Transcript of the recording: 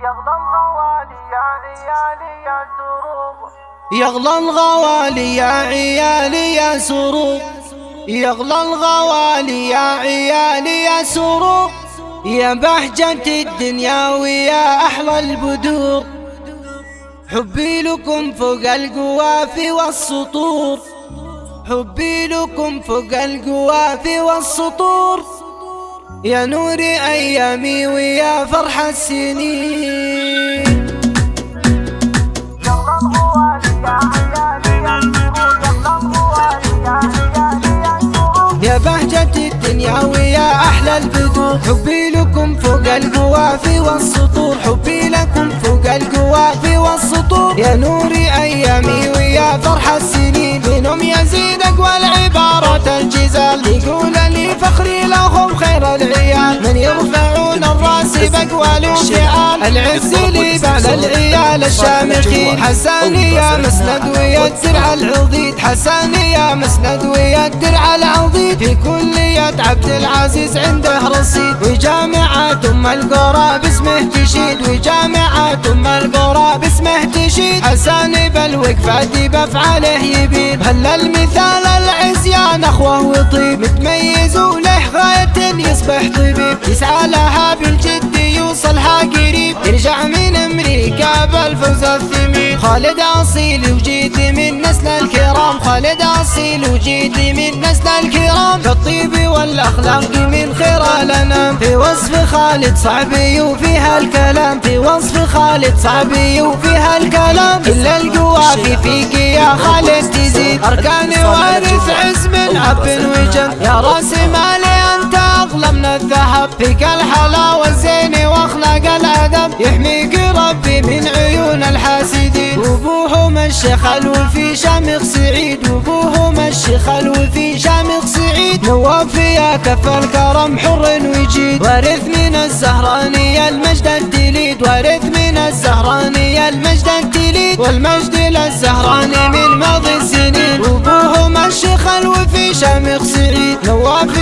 يغلى الغوالي يا عيالي يا سروق، يغلى الغوالي يا عيالي يا سروق، يغلى الغوالي يا عيالي يا سروق، يا بهجة الدنيا ويا أحلى البدور، حبي لكم فوق القوافي والسطور، حبي لكم فوق القوافي والسطور، يا نور أيامي ويا فرح السنين. يغلى الغوالي يا عيالي يا سروق، يغلى الغوالي يا عيالي يا سروق، يا بهجة الدنيا ويا أحلى البدور، حبي لكم فوق القوافي والسطور، حبي لكم فوق القوافي والسطور، يا نور أيامي ويا فرح السنين. منهم يزيد أقوى العبارات الجزال، يقول لي فخري لهم خير العيال، من يرفعون الراس بأقوال وفعال، العز لي بعد العيال الشامخين. حساني يا مسند ويا الدرع العضيد، حساني يا مسند ويا الدرع العضيد، في كلية عبد العزيز عنده رصيد، وجامعة أم القرى باسمه تشيد، وجامعة أم القرى باسمه تشيد. حساني بالوقفات بأفعاله يبيد، هل المثال العز يا نخوة وطيب، متميز وله غاية يصبح طبيب، يسعى لها بالجد يوصلها قريب، يرجع من أمريكا بالفوز الثمين. خالد أصيل وجيت من نسل الكرام، خالد أصيل وجيت من نسل الكرام، في الطيب والأخلاق من خير الأنام، في وصف خالد صعبي وفيها الكلام، في وصف خالد صعبي وفيها الكلام. كل القوافي فيك يا خالد تزيد، أركان وارث عز من أب وجد، يا راس مالي أنت أغلى من الذهب، فيك الحلاوة الزين واخلاق الادب، يحميك ربي من عيون الحاسدين. وابوهم الشيخ الوفي شامخ سعيد، وابوهم الشيخ الوفي شامخ سعيد، نواف يا كف الكرم حر وجيد، وارث من الزهراني المجد التليد، وارث من الزهراني المجد التليد، والمجد للزهراني من ماضي السنين. وابوهم الشيخ الوفي شامخ سعيد، نواف